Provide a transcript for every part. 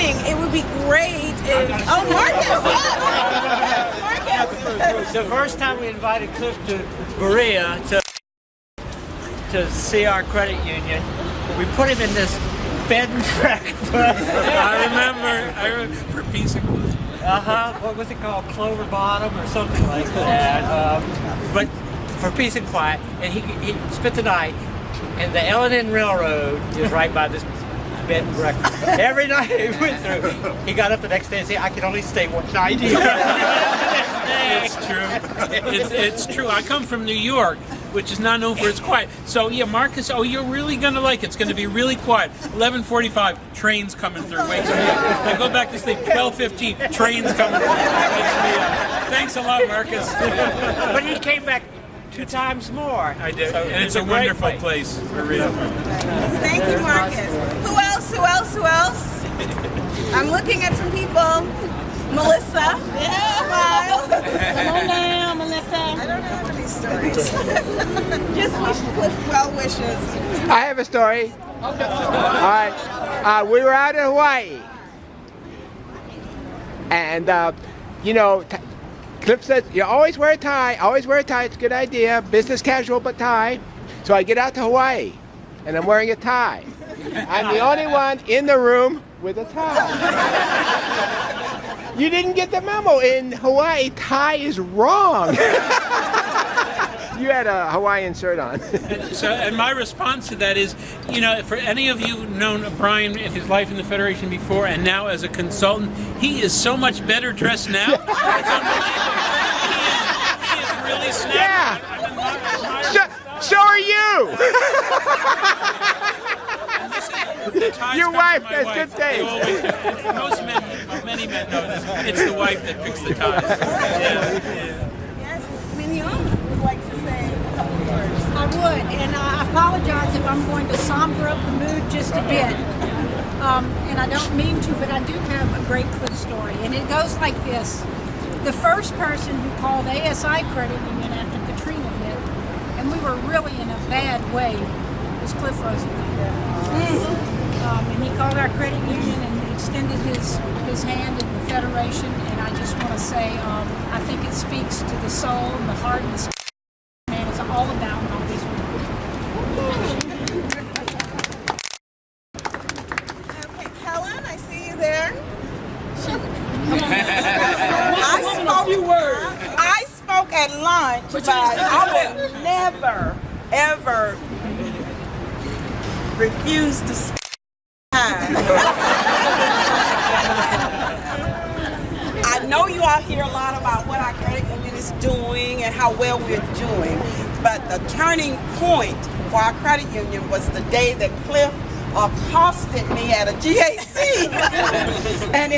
saying it would be great if... Oh, Marcus! Marcus! The first time we invited Cliff to Berea to see our credit union, we put him in this bed and breakfast. I remember for peace and quiet. What was it called? Clover Bottom or something like that. But for peace and quiet, and he spent the night. And the L&N Railroad is right by this bed and breakfast. Every night he went through, he got up the next day and said, I can only stay one night here. It's true. It's true. I come from New York, which is not known for its quiet. So yeah, Marcus, you're really going to like it. It's going to be really quiet. 11:45, trains coming through. Wakes me up. I go back to sleep. 12:15, trains coming through. Wakes me up. Thanks a lot, Marcus. But he came back 2 times more. I did. So and it's a wonderful place, for real. Thank you, Marcus. Who else? I'm looking at some people. Melissa. Smile. Hello now, Melissa. I don't have any stories. Just wish Cliff well wishes. I have a story. All right. We were out in Hawaii. And, Cliff says, you always wear a tie. Always wear a tie. It's a good idea. Business casual, but tie. So I get out to Hawaii, and I'm wearing a tie. I'm the only one in the room with a tie. You didn't get the memo. In Hawaii, tie is wrong. You had a Hawaiian shirt on. And my response to that is, for any of you who've known Brian in his life in the Federation before and now as a consultant, he is so much better dressed now. It's unbelievable. He is really snappy. Yeah. So are you. Your wife has good taste. Many men know this. It's the wife that picks the ties. Yes, Mignon would like to say a couple words. I would, and I apologize if I'm going to somber up the mood just a bit. And I don't mean to, but I do have a great Cliff story, and it goes like this. The first person who called ASI Credit Union after Katrina hit, and we were really in a bad way, was Cliff Rosenthal. And he called our credit union and extended his hand in the Federation, and I just want to say, I think it speaks to the soul and the heart and the spirit man is all about and all these women. Okay, Helen, I see you there. I spoke at lunch, but I would never, ever refuse to speak. I know you all hear a lot about what our credit union is doing and how well we're doing, but the turning point for our credit union was the day that Cliff accosted me at a GAC. and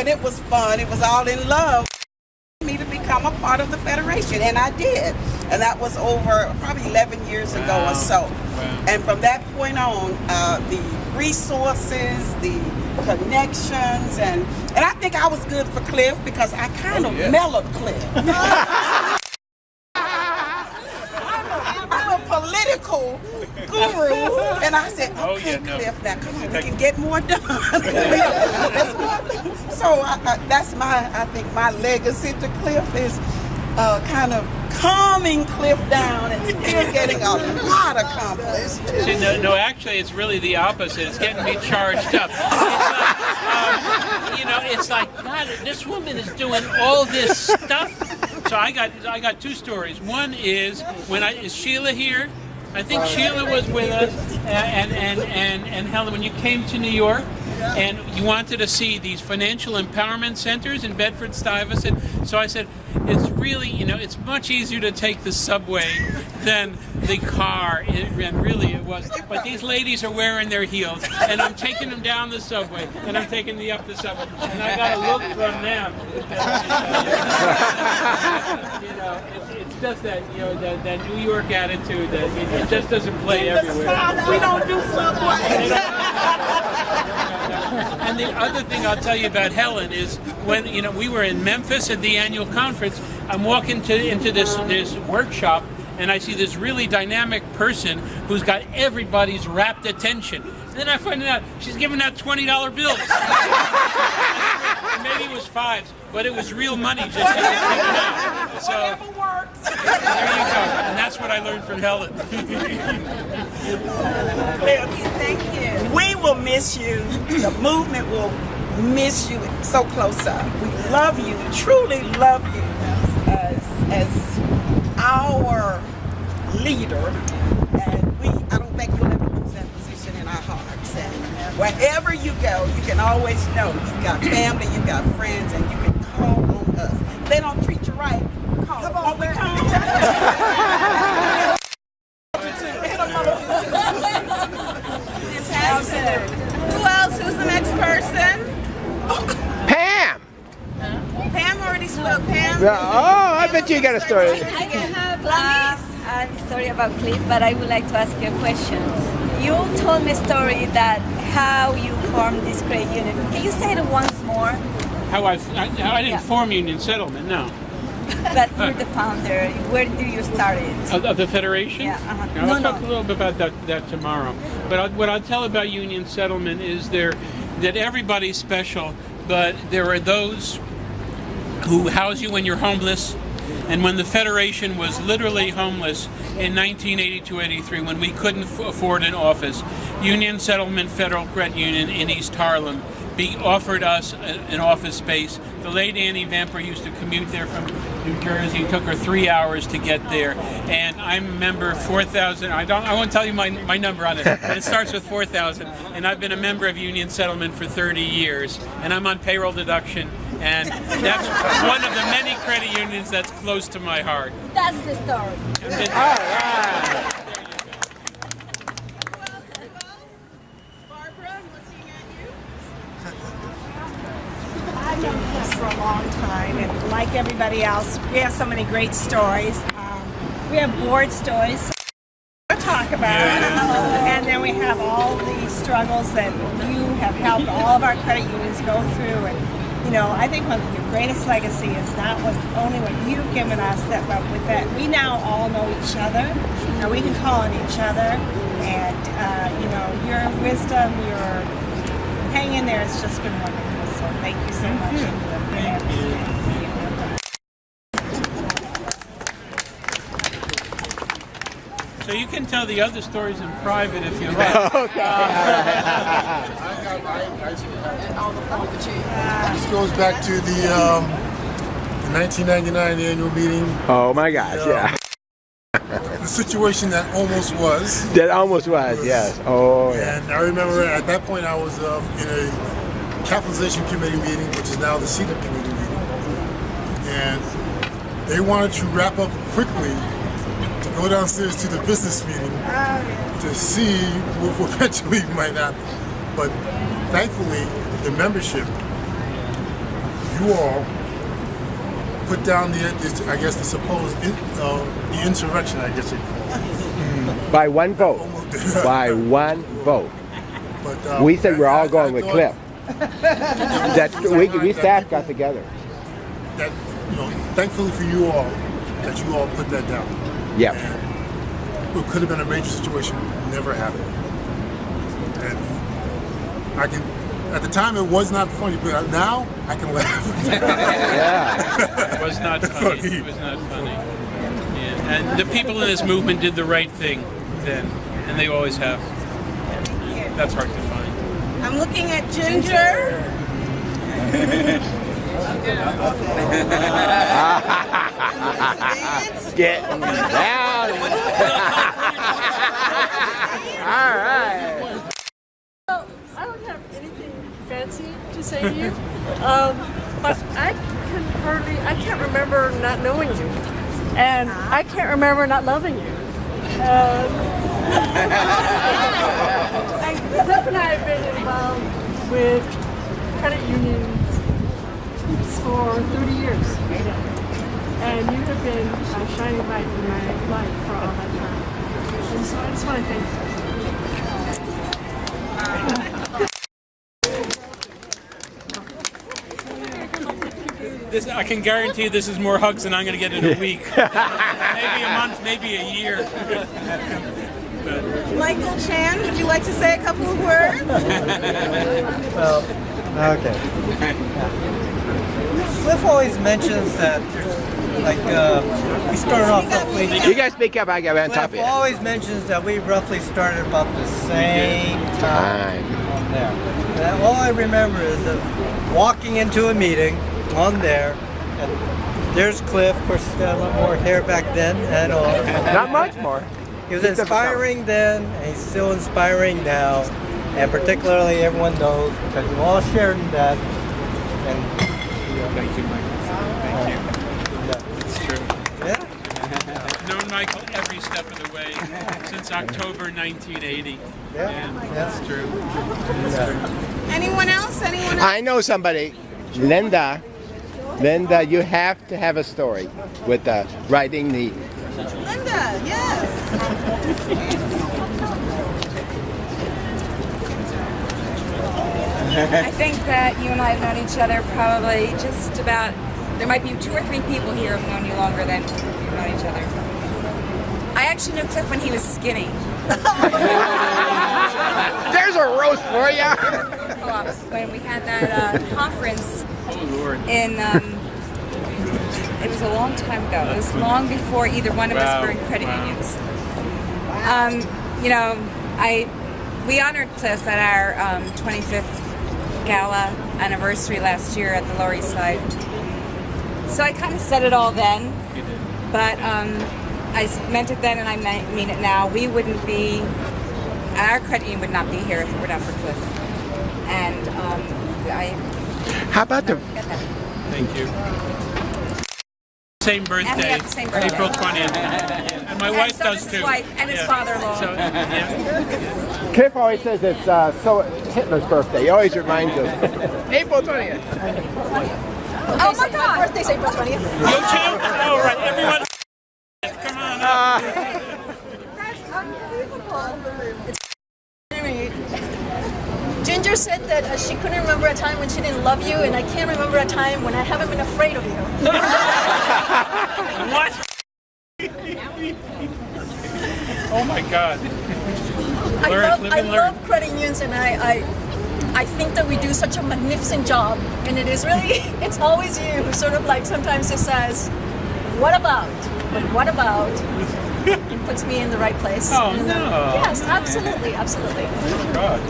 it was fun. It was all in love. Me to become a part of the Federation, and I did. And that was over probably 11 years ago or so. Wow. And from that point on, the resources, the connections, and I think I was good for Cliff because I kind of mellowed Cliff. I'm a political guru, and I said, okay, Cliff, now come on, we can get more done. So that's I think my legacy to Cliff is kind of calming Cliff down and still getting a lot accomplished. See, no, actually, it's really the opposite. It's getting me charged up. It's like, God, this woman is doing all this stuff. So I got 2 stories. One is is Sheila here? I think Sheila was with us, and Helen, when you came to New York, and you wanted to see these financial empowerment centers in Bedford-Stuyvesant. So I said, it's really, it's much easier to take the subway than the car. And really it was. But these ladies are wearing their heels, and I'm taking them down the subway, and I'm taking them up the subway, and I got a look from them. It's just that, that New York attitude that it just doesn't play everywhere. We don't do subway. And the other thing I'll tell you about Helen is when we were in Memphis at the annual conference, I'm walking into this workshop, and I see this really dynamic person who's got everybody's rapt attention. Then I find out she's giving out $20 bills. Maybe it was fives, but it was real money just given out. So Whatever works. there you go. And that's what I learned from Helen. Thank you. We will miss you. The movement will miss you so close up. We love you, truly love you as our leader. And I don't think you'll ever lose that position in our hearts. And wherever you go, you can always know you've got family, you've got friends, and you can call on us. If they don't treat you right, call us. Won't we come? Who else? Who's the next person? Pam! Pam already spoke. Pam? Oh, I bet you got a story. I can have a story about Cliff, but I would like to ask you a question. You told me a story that how you formed this credit union. Can you say it once more? How I didn't form Union Settlement, no. But you're the founder. Where do you start it? Of the Federation? Yeah, Now, I'll talk a little bit about that tomorrow. But what I'll tell about Union Settlement is that everybody's special, but there are those who house you when you're homeless. And when the Federation was literally homeless in 1982-83, when we couldn't afford an office, Union Settlement Federal Credit Union in East Harlem offered us an office space. The late Annie Vamper used to commute there from New Jersey. It took her 3 hours to get there. And I'm a member 4,000. I won't tell you my number on it, but it starts with 4,000. And I've been a member of Union Settlement for 30 years. And I'm on payroll deduction. And that's one of the many credit unions that's close to my heart. That's the story. All right. I've known Cliff for a long time, and like everybody else, we have so many great stories. We have board stories to talk about, and then we have all the struggles that you have helped all of our credit unions go through. And I think one of your greatest legacy is not only what you've given us, but with that we now all know each other, and we can call on each other. And your wisdom, your hang in there has just been wonderful. So thank you so much. Thank you. So you can tell the other stories in private if you like. This goes back to the 1999 annual meeting. Oh my gosh, yeah. The situation that almost was. That almost was, yes. Oh, yeah. And I remember at that point I was in a capitalization committee meeting, which is now the CETA committee meeting. And they wanted to wrap up quickly to go downstairs to the business meeting to see what eventually might happen. But thankfully, the membership, you all put down the supposed the insurrection, I guess it called. By one vote. By one vote. But, We said we're all going with Cliff. We staff got together. That, thankfully for you all, that you all put that down. Yep. And it could have been a major situation, never happened. And at the time it was not funny, but now I can laugh. Yeah. It was not funny. It was not funny. Yeah. And the people in this movement did the right thing then, and they always have. That's hard to find. I'm looking at Ginger. Getting down. All right. Well, I don't have anything fancy to say to you, but I can't remember not knowing you, and I can't remember not loving you. Cliff and I have been involved with credit unions for 30 years, and you have been a shining light in my life for all that time. And so I just want to thank you. I can guarantee this is more hugs than I'm going to get in a week. Maybe a month, maybe a year. But Michael Chan, would you like to say a couple of words? Well, okay. Cliff always mentions that there's, like, we started off roughly. You guys speak up, I got on top of Cliff you. always mentions that we roughly started about the same time on there. And all I remember is that walking into a meeting on there, and there's Cliff. Of course, he's got a lot more hair back then and all. Not much more. He was inspiring then, and he's still inspiring now. And particularly, everyone knows because you all shared in that. And thank you, Michael. Thank you. It's true. yeah. I've known Michael every step of the way since October 1980. Yeah. And Yeah. that's true. That's true. Anyone else? Anyone else? I know somebody, Linda. Linda, you have to have a story with writing the. Linda, yes. I think that you and I have known each other probably just about, there might be 2 or 3 people here who've known you longer than you've known each other. I actually knew Cliff when he was skinny. There's a roast for you. When we had that conference in, it was a long time ago. It was long before either one of us were in credit unions. You know, we honored Cliff at our 25th gala anniversary last year at the Lower East Side. So I kind of said it all then, but I meant it then and I mean it now. We wouldn't be, our credit union would not be here if it were not for Cliff. And How about the? Thank you. Same birthday. And we have the same birthday. April 20th. And my wife so does does too. his wife and his father-in-law. So, yeah. Cliff always says it's so Hitler's birthday. He always reminds us. April 20th. Oh my God! My birthday's April 20th. Yo, champ. Oh, right. Everyone. Come on up. Ginger said that she couldn't remember a time when she didn't love you, and I can't remember a time when I haven't been afraid of you. What? Oh my God. I love credit unions, and I think that we do such a magnificent job, and it is really, it's always you who sort of like sometimes just says, what about? But what about? It puts me in the right place. Oh, and, no. Yes, absolutely, absolutely. Oh God.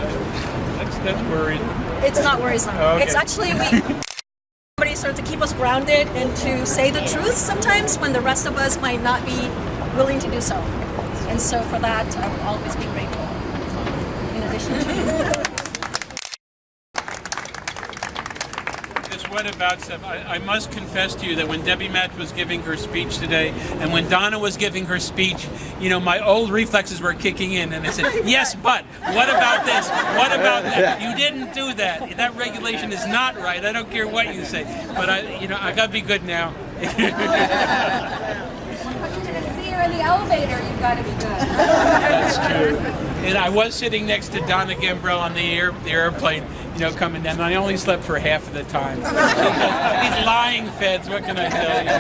That's worrying. It's not worrisome. Okay. It's actually somebody sort of to keep us grounded and to say the truth sometimes when the rest of us might not be willing to do so. And so for that, I will always be grateful. In addition to This what about stuff. I must confess to you that when Debbie Match was giving her speech today, and when Donna was giving her speech, you know, my old reflexes were kicking in, and I said, yes, but what about this? What about that? You didn't do that. That regulation is not right. I don't care what you say. But I got to be good now. See her in the elevator, you've got to be good. That's true. And I was sitting next to Donna Gambrell on the airplane, coming down. And I only slept for half of the time. These lying feds, what can I tell you?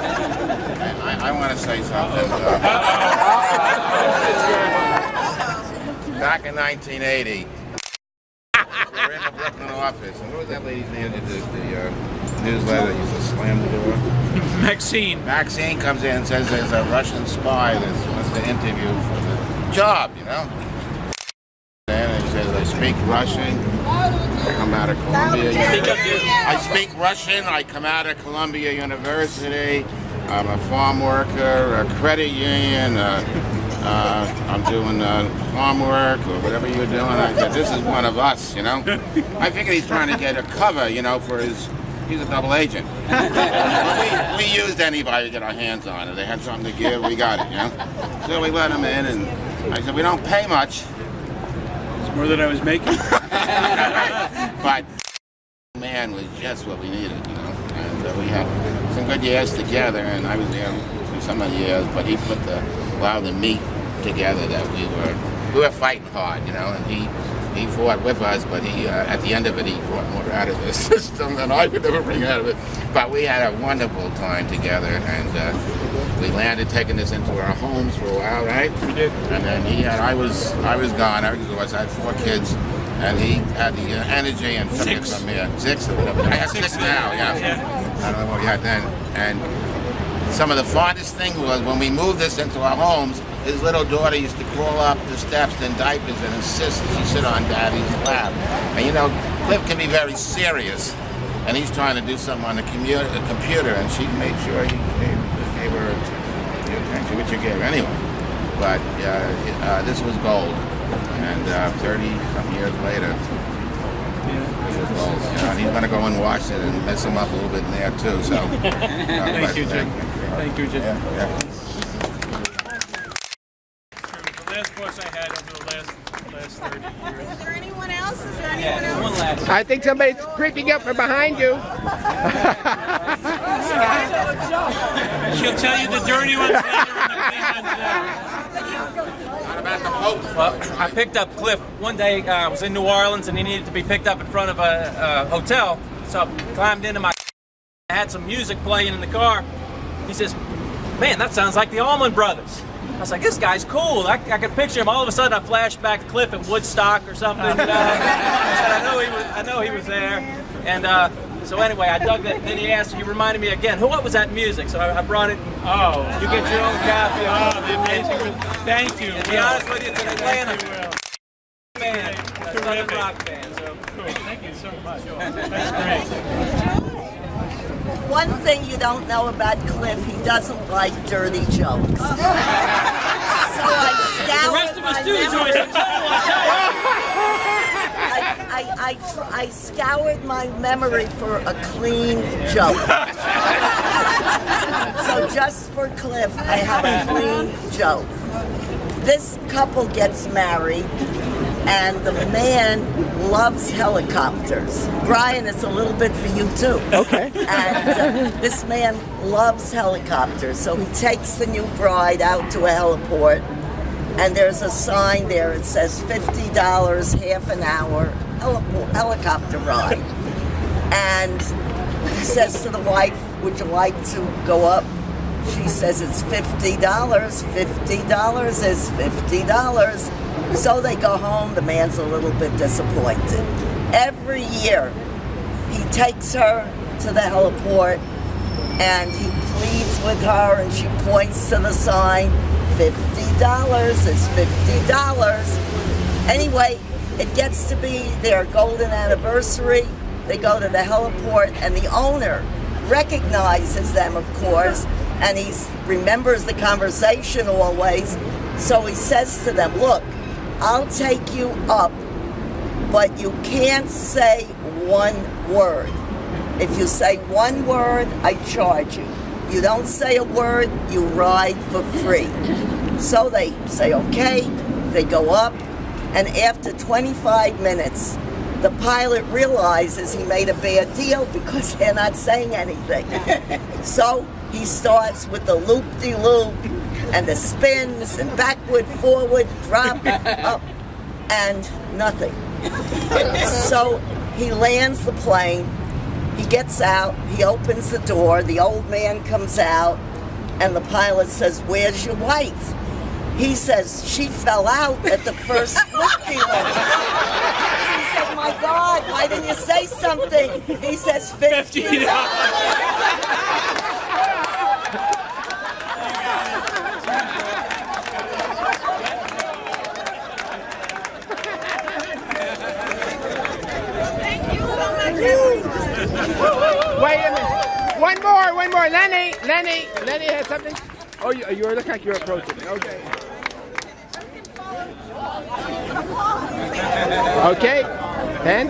I want to say something. Back in 1980, we were in the Brooklyn office, and what was that lady's name that did the newsletter that used to slam the door? Maxine. Maxine comes in and says there's a Russian spy that wants to interview for the job, And he says, I speak Russian. I come out of Columbia. I speak Russian. I come out of Columbia University. I'm a farm worker, a credit union. I'm doing farm work or whatever you're doing. I said, this is one of us, I figured he's trying to get a cover, for his. He's a double agent. we used anybody to get our hands on it. They had something to give, we got it, So we let him in, and I said, we don't pay much. It's more than I was making. But man was just what we needed, And we had some good years together, and I was there for some of the years, but he put a lot of the meat together that we were fighting hard, and he fought with us, but he at the end of it he brought more out of the system than I could ever bring out of it. But we had a wonderful time together, and we landed taking this into our homes for a while, right? We did. And then I was gone. I had 4 kids, and he had the energy and took it from me. 6 of them. I have 6 now. Yeah. I don't know what we had then. And some of the fondest thing was when we moved this into our homes. His little daughter used to crawl up the steps in diapers and insist she sit on Daddy's lap. And you know, Cliff can be very serious, and he's trying to do something on the computer, and she made sure he gave her the attention, which you gave anyway. But this was gold, and 30-some years later, this is gold. You know, and he's going to go and wash it and mess him up a little bit in there too. So, Thank you, Jim. Thank you, Jim. Yeah. The last boss I had over the last 30 years. Is there anyone else? Is there anyone else? One last. I think somebody's creeping up from behind you. She'll tell you the dirty ones later and the clean ones What about the boat? Well, I picked up Cliff one day. I was in New Orleans and he needed to be picked up in front of a hotel. So I climbed into my. I had some music playing in the car. He says, "Man, that sounds like the Allman Brothers." I was like, "This guy's cool." I could picture him. All of a sudden, I flashed back to Cliff at Woodstock or something. I said, I know he was there. And so anyway, I dug that. Then he reminded me again. What was that music? So I brought it. Oh, you get your own copy. Oh, the amazing. Thank you. To be honest with you, it's an Atlanta band, Terrific. Southern rock band. So Cool. Thank you so much. That's great. One thing you don't know about Cliff, he doesn't like dirty jokes. So I scoured The rest of us my do, memory. Joyce. I scoured my memory for a clean joke. So just for Cliff, I have a clean joke. This couple gets married, and the man loves helicopters. Brian, it's a little bit for you too. Okay. And this man loves helicopters, so he takes the new bride out to a heliport, and there's a sign there. It says $50, half an hour helicopter ride. And he says to the wife, "Would you like to go up?" She says it's $50. $50 is $50. So they go home. The man's a little bit disappointed. Every year, he takes her to the heliport and he pleads with her, and she points to the sign. $50 is $50. Anyway, it gets to be their golden anniversary. They go to the heliport, and the owner recognizes them, of course, and he remembers the conversation always. So he says to them, "Look, I'll take you up, but you can't say one word. If you say one word, I charge you. You don't say a word, you ride for free." So they say, okay, they go up, and after 25 minutes, the pilot realizes he made a bad deal because they're not saying anything. So he starts with the loop-de-loop and the spins and backward, forward, drop, up, and nothing. So he lands the plane, he gets out, he opens the door, the old man comes out, and the pilot says, "Where's your wife?" He says, "She fell out at the first loop-de-loop." He said, "My God, why didn't you say something?" He says, $50. Wait a minute. One more. Lenny has something. Oh, you look like you're approaching. Okay. Okay. And